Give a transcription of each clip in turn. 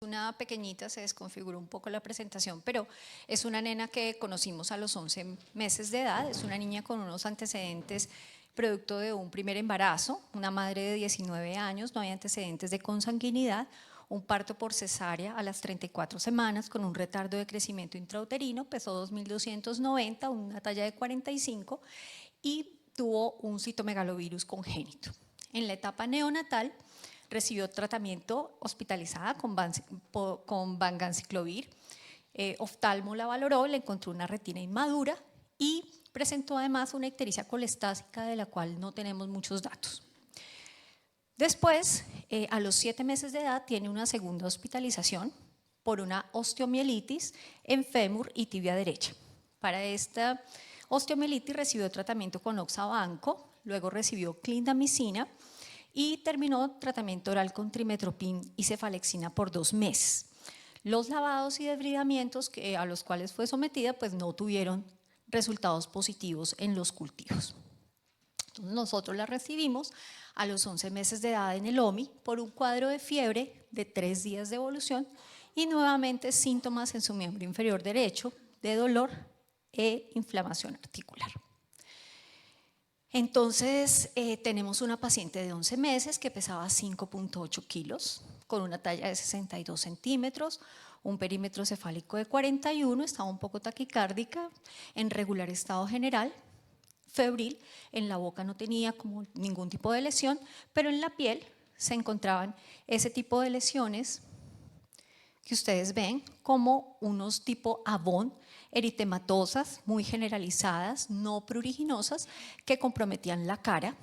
una pequeñita, se desconfiguró un poco la presentación, pero es una nena que conocimos a los 11 meses de edad, es una niña con unos antecedentes producto de un primer embarazo, una madre de 19 años, no hay antecedentes de consanguinidad, un parto por cesárea a las 34 semanas con un retardo de crecimiento intrauterino, pesó 2.290, una talla de 45 y tuvo un citomegalovirus congénito. En la etapa neonatal recibió tratamiento hospitalizada con vanganciclovir, oftalmo la valoró, le encontró una retina inmadura y presentó además una ictericia colestásica de la cual no tenemos muchos datos. Después, a los 7 meses de edad, tiene una segunda hospitalización por una osteomielitis en fémur y tibia derecha. Para esta osteomielitis recibió tratamiento con oxabanco, luego recibió clindamicina y terminó tratamiento oral con trimetoprim y cefalexina por 2 meses. Los lavados y debridamientos a los cuales fue sometida pues no tuvieron resultados positivos en los cultivos. Entonces nosotros la recibimos a los 11 meses de edad en el OMI por un cuadro de fiebre de 3 días de evolución y nuevamente síntomas en su miembro inferior derecho de dolor e inflamación articular. Entonces tenemos una paciente de 11 meses que pesaba 5.8 kilos con una talla de 62 centímetros, un perímetro cefálico de 41, estaba un poco taquicárdica, en regular estado general, febril, en la boca no tenía como ningún tipo de lesión, pero en la piel se encontraban ese tipo de lesiones que ustedes ven como unos tipo abón, eritematosas, muy generalizadas, no pruriginosas, que comprometían la cara,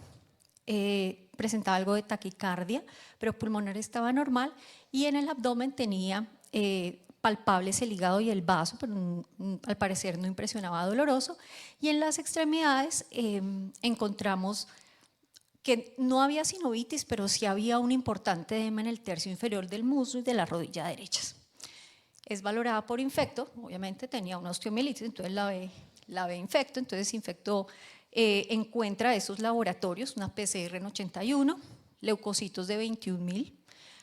presentaba algo de taquicardia, pero pulmonar estaba normal y en el abdomen tenía palpables el hígado y el vaso, pero al parecer no impresionaba doloroso, y en las extremidades encontramos que no había sinovitis, pero sí había un importante edema en el tercio inferior del muslo y de la rodilla derechas. Es valorada por infecto, obviamente tenía una osteomielitis, entonces la ve infecto, entonces infecto encuentra esos laboratorios, una PCR en 81, leucocitos de 21.000,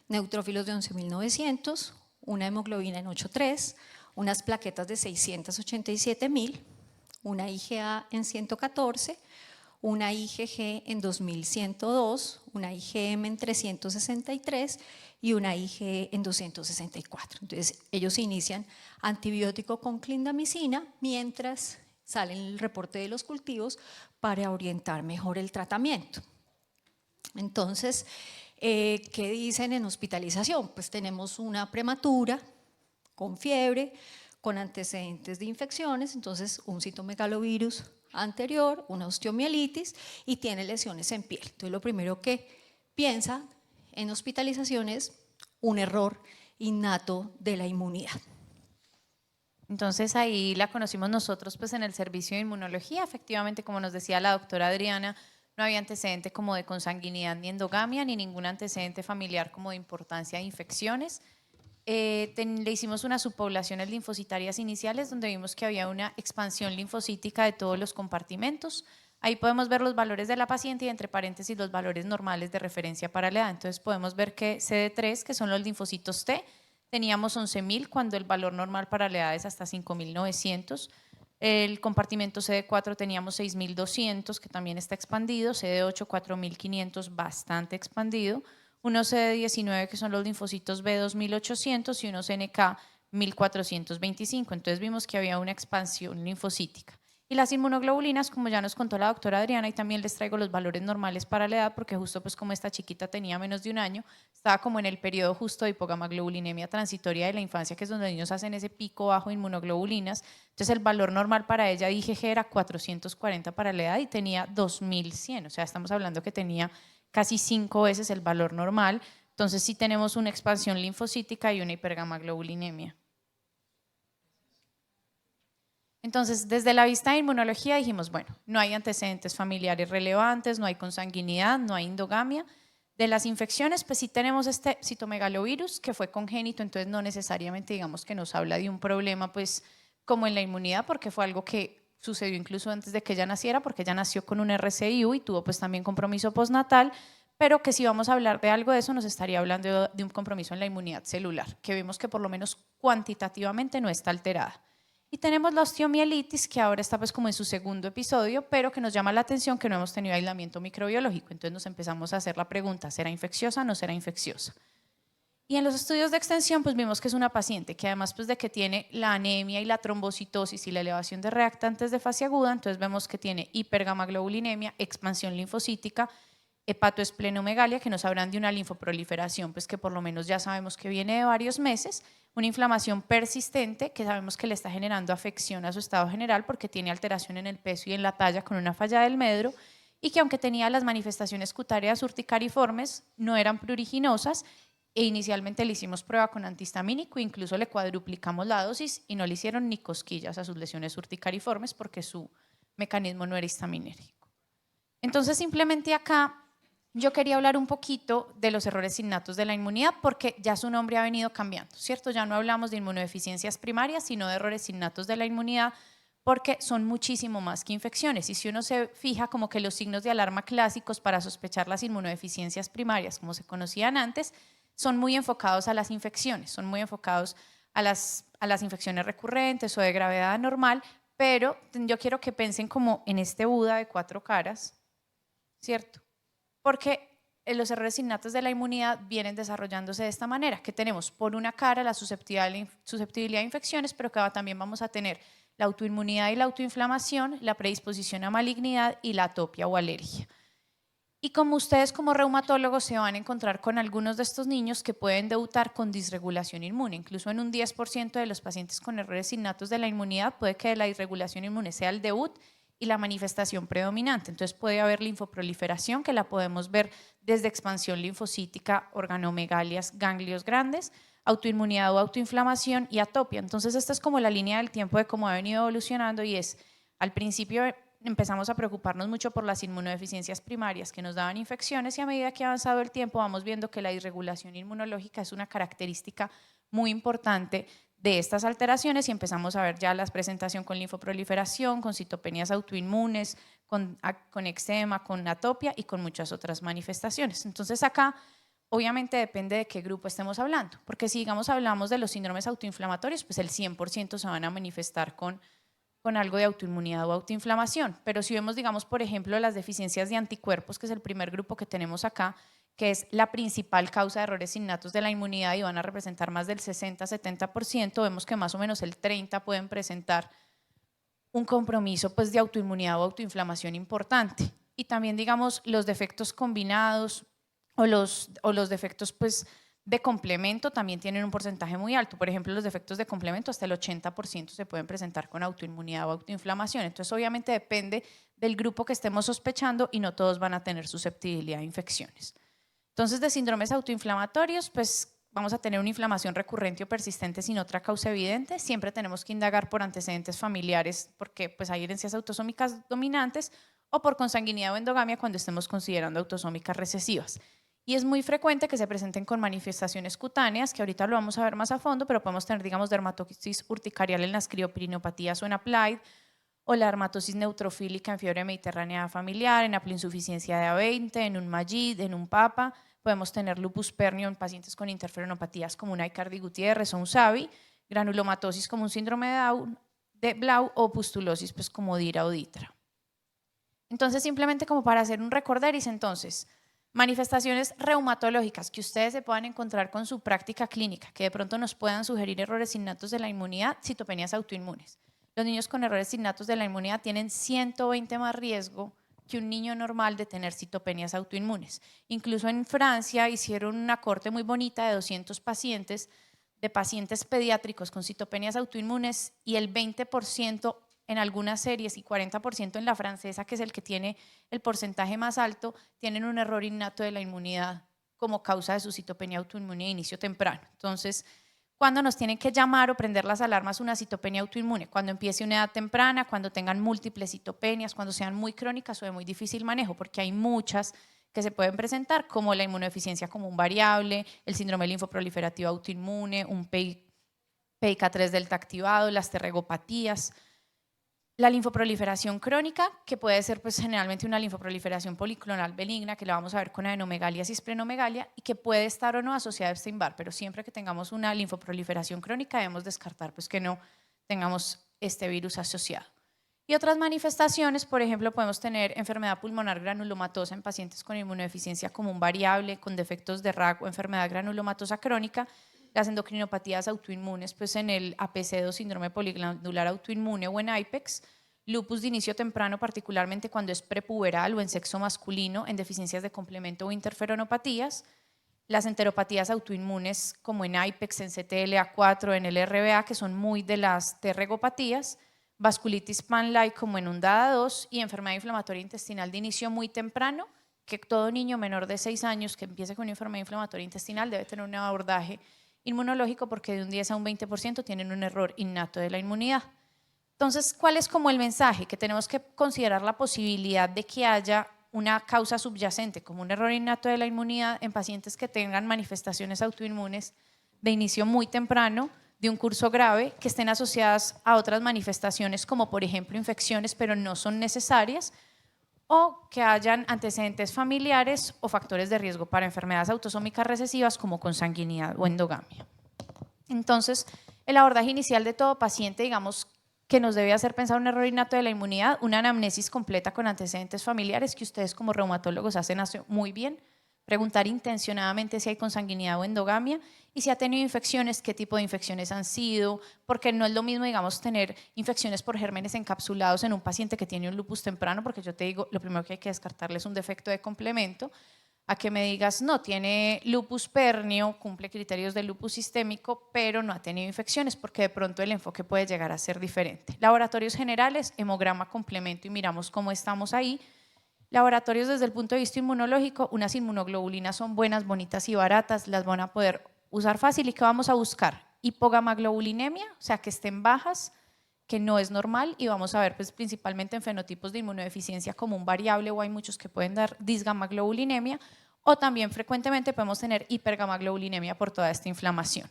neutrófilos de 11.900, una hemoglobina en 8.3, unas plaquetas de 687.000, una IgA en 114, una IgG en 2102, una IgM en 363 y una IgE en 264. Entonces ellos inician antibiótico con clindamicina mientras sale el reporte de los cultivos para orientar mejor el tratamiento. Entonces, ¿qué dicen en hospitalización? Pues tenemos una prematura con fiebre, con antecedentes de infecciones, entonces un citomegalovirus anterior, una osteomielitis y tiene lesiones en piel. Entonces lo primero que piensa en hospitalización es un error innato de la inmunidad. Entonces ahí la conocimos nosotros pues en el servicio de inmunología, efectivamente como nos decía la doctora Adriana, no había antecedente como de consanguinidad ni endogamia, ni ningún antecedente familiar como de importancia de infecciones. Le hicimos unas subpoblaciones linfocitarias iniciales donde vimos que había una expansión linfocítica de todos los compartimentos. Ahí podemos ver los valores de la paciente y entre paréntesis los valores normales de referencia para la edad. Entonces podemos ver que CD3, que son los linfocitos T, teníamos 11.000 cuando el valor normal para la edad es hasta 5.900. El compartimento CD4 teníamos 6.200, que también está expandido, CD8 4.500, bastante expandido, unos CD19 que son los linfocitos B 2.800 y unos NK 1.425, entonces vimos que había una expansión linfocítica. Y las inmunoglobulinas, como ya nos contó la doctora Adriana, y también les traigo los valores normales para la edad, porque justo pues como esta chiquita tenía menos de un año, estaba como en el periodo justo de hipogamaglobulinemia transitoria de la infancia, que es donde los niños hacen ese pico bajo de inmunoglobulinas. Entonces el valor normal para ella de IgG era 440 para la edad y tenía 2.100, o sea, estamos hablando que tenía casi 5 veces el valor normal. Entonces sí tenemos una expansión linfocítica y una hipergamaglobulinemia. Entonces, desde la vista de inmunología dijimos, bueno, no hay antecedentes familiares relevantes, no hay consanguinidad, no hay endogamia. De las infecciones, pues sí tenemos este citomegalovirus que fue congénito, entonces no necesariamente digamos que nos habla de un problema pues como en la inmunidad, porque fue algo que sucedió incluso antes de que ella naciera, porque ella nació con un RCIU y tuvo pues también compromiso postnatal, pero que si vamos a hablar de algo de eso nos estaría hablando de un compromiso en la inmunidad celular, que vemos que por lo menos cuantitativamente no está alterada. Y tenemos la osteomielitis, que ahora está pues como en su segundo episodio, pero que nos llama la atención que no hemos tenido aislamiento microbiológico. Entonces nos empezamos a hacer la pregunta, ¿será infecciosa o no será infecciosa? Y en los estudios de extensión pues vimos que es una paciente que además pues de que tiene la anemia y la trombocitosis y la elevación de reactantes de fase aguda, entonces vemos que tiene hipergamaglobulinemia, expansión linfocítica, hepatoesplenomegalia, que nos hablan de una linfoproliferación, pues que por lo menos ya sabemos que viene de varios meses, una inflamación persistente que sabemos que le está generando afección a su estado general porque tiene alteración en el peso y en la talla con una falla del medro, y que aunque tenía las manifestaciones cutáneas urticariformes, no eran pruriginosas, e inicialmente le hicimos prueba con antihistamínico, incluso le cuadruplicamos la dosis y no le hicieron ni cosquillas a sus lesiones urticariformes porque su mecanismo no era histaminérgico. Entonces simplemente acá yo quería hablar un poquito de los errores innatos de la inmunidad porque ya su nombre ha venido cambiando, ¿cierto? Ya no hablamos de inmunodeficiencias primarias, sino de errores innatos de la inmunidad porque son muchísimo más que infecciones. Y si uno se fija como que los signos de alarma clásicos para sospechar las inmunodeficiencias primarias, como se conocían antes, son muy enfocados a las infecciones, son muy enfocados a las infecciones recurrentes o de gravedad anormal, pero yo quiero que piensen como en este Buda de 4 caras, ¿cierto? Porque los errores innatos de la inmunidad vienen desarrollándose de esta manera, que tenemos por una cara la susceptibilidad a infecciones, pero que también vamos a tener la autoinmunidad y la autoinflamación, la predisposición a malignidad y la atopia o alergia. Y como ustedes como reumatólogos se van a encontrar con algunos de estos niños que pueden debutar con disregulación inmune, incluso en un 10% de los pacientes con errores innatos de la inmunidad puede que la disregulación inmune sea el debut y la manifestación predominante. Entonces puede haber linfoproliferación, que la podemos ver desde expansión linfocítica, organomegalias, ganglios grandes, autoinmunidad o autoinflamación y atopia. Entonces esta es como la línea del tiempo de cómo ha venido evolucionando y es, al principio empezamos a preocuparnos mucho por las inmunodeficiencias primarias que nos daban infecciones y a medida que ha avanzado el tiempo vamos viendo que la disregulación inmunológica es una característica muy importante de estas alteraciones y empezamos a ver ya la presentación con linfoproliferación, con citopenias autoinmunes, con eczema, con atopia y con muchas otras manifestaciones. Entonces acá obviamente depende de qué grupo estemos hablando, porque si digamos hablamos de los síndromes autoinflamatorios, pues el 100% se van a manifestar con algo de autoinmunidad o autoinflamación, pero si vemos, digamos, por ejemplo, las deficiencias de anticuerpos, que es el primer grupo que tenemos acá, que es la principal causa de errores innatos de la inmunidad y van a representar más del 60-70%, vemos que más o menos el 30% pueden presentar un compromiso pues, de autoinmunidad o autoinflamación importante. Y también, digamos, los defectos combinados o los defectos pues, de complemento también tienen un porcentaje muy alto. Por ejemplo, los defectos de complemento hasta el 80% se pueden presentar con autoinmunidad o autoinflamación. Entonces, obviamente depende del grupo que estemos sospechando y no todos van a tener susceptibilidad a infecciones. Entonces, de síndromes autoinflamatorios, pues vamos a tener una inflamación recurrente o persistente sin otra causa evidente. Siempre tenemos que indagar por antecedentes familiares porque pues, hay herencias autosómicas dominantes o por consanguinidad o endogamia cuando estemos considerando autosómicas recesivas. Y es muy frecuente que se presenten con manifestaciones cutáneas, que ahorita lo vamos a ver más a fondo, pero podemos tener, digamos, dermatosis urticarial en las criopirinopatías o en applied, o la dermatosis neutrofílica en fiebre mediterránea familiar, en insuficiencia de A20, en un MAGID, en un PAPA. Podemos tener lupus pernio en pacientes con interferonopatías como una Aicardi Gutiérrez o un SAVI, granulomatosis como un síndrome de Blau o pustulosis pues como DIRA o DITRA. Entonces, simplemente como para hacer un recorderis, entonces, manifestaciones reumatológicas que ustedes se puedan encontrar con su práctica clínica, que de pronto nos puedan sugerir errores innatos de la inmunidad, citopenias autoinmunes. Los niños con errores innatos de la inmunidad tienen 120 más riesgo que un niño normal de tener citopenias autoinmunes. Incluso en Francia hicieron una corte muy bonita de 200 pacientes, de pacientes pediátricos con citopenias autoinmunes y el 20% en algunas series y 40% en la francesa, que es el que tiene el porcentaje más alto, tienen un error innato de la inmunidad como causa de su citopenia autoinmune de inicio temprano. Entonces, ¿cuándo nos tienen que llamar o prender las alarmas una citopenia autoinmune? Cuando empiece una edad temprana, cuando tengan múltiples citopenias, cuando sean muy crónicas o de muy difícil manejo, porque hay muchas que se pueden presentar, como la inmunodeficiencia común variable, el síndrome linfoproliferativo autoinmune, un PIK3 delta activado, las terregopatías. La linfoproliferación crónica, que puede ser pues generalmente una linfoproliferación policlonal benigna, que la vamos a ver con adenomegalias y esplenomegalia, y que puede estar o no asociada a Epstein-Barr, pero siempre que tengamos una linfoproliferación crónica debemos descartar pues que no tengamos este virus asociado. Y otras manifestaciones, por ejemplo, podemos tener enfermedad pulmonar granulomatosa en pacientes con inmunodeficiencia común variable, con defectos de RAC o enfermedad granulomatosa crónica, las endocrinopatías autoinmunes pues en el APC2, síndrome poliglandular autoinmune o en IPEX, lupus de inicio temprano, particularmente cuando es prepuberal o en sexo masculino, en deficiencias de complemento o interferonopatías, las enteropatías autoinmunes como en IPEX, en CTLA4, en el RBA, que son muy de las T-regopatías, vasculitis pan-like como en UNDADA 2 y enfermedad inflamatoria intestinal de inicio muy temprano, que todo niño menor de 6 años que empiece con una enfermedad inflamatoria intestinal debe tener un abordaje inmunológico porque de un 10 a un 20% tienen un error innato de la inmunidad. Entonces, ¿cuál es como el mensaje? Que tenemos que considerar la posibilidad de que haya una causa subyacente, como un error innato de la inmunidad en pacientes que tengan manifestaciones autoinmunes de inicio muy temprano, de un curso grave, que estén asociadas a otras manifestaciones como por ejemplo infecciones, pero no son necesarias, o que hayan antecedentes familiares o factores de riesgo para enfermedades autosómicas recesivas como consanguinidad o endogamia. Entonces, el abordaje inicial de todo paciente, digamos, que nos debe hacer pensar un error innato de la inmunidad, una anamnesis completa con antecedentes familiares que ustedes como reumatólogos hacen muy bien, preguntar intencionadamente si hay consanguinidad o endogamia y si ha tenido infecciones, qué tipo de infecciones han sido, porque no es lo mismo, digamos, tener infecciones por gérmenes encapsulados en un paciente que tiene un lupus temprano, porque yo te digo, lo primero que hay que descartarle es un defecto de complemento, a que me digas, no, tiene lupus pernio, cumple criterios de lupus sistémico, pero no ha tenido infecciones, porque de pronto el enfoque puede llegar a ser diferente. Laboratorios generales, hemograma complemento y miramos cómo estamos ahí. Laboratorios desde el punto de vista inmunológico, unas inmunoglobulinas son buenas, bonitas y baratas, las van a poder usar fácil. ¿Y qué vamos a buscar? Hipogamaglobulinemia, o sea que estén bajas, que no es normal, y vamos a ver pues, principalmente en fenotipos de inmunodeficiencia como un variable, o hay muchos que pueden dar disgamaglobulinemia, o también frecuentemente podemos tener hipergamaglobulinemia por toda esta inflamación.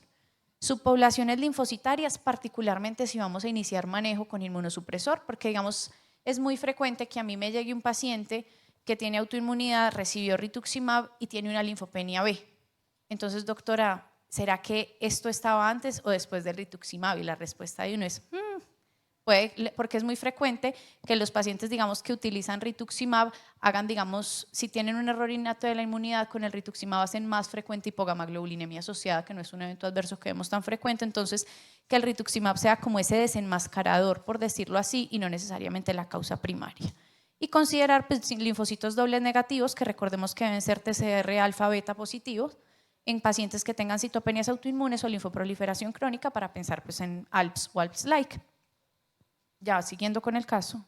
Subpoblaciones linfocitarias, particularmente si vamos a iniciar manejo con inmunosupresor, porque digamos es muy frecuente que a mí me llegue un paciente que tiene autoinmunidad, recibió rituximab y tiene una linfopenia B. Entonces, doctora, ¿será que esto estaba antes o después del rituximab? Y la respuesta de uno es, puede, porque es muy frecuente que los pacientes, digamos, que utilizan rituximab hagan, digamos, si tienen un error innato de la inmunidad, con el rituximab hacen más frecuente hipogamaglobulinemia asociada, que no es un evento adverso que vemos tan frecuente. Entonces, que el rituximab sea como ese desenmascarador, por decirlo así, y no necesariamente la causa primaria. Y considerar pues, linfocitos dobles negativos, que recordemos que deben ser TCR alfa beta positivos, en pacientes que tengan citopenias autoinmunes o linfoproliferación crónica, para pensar pues, en ALPS o ALPS-like. Ya siguiendo con el caso.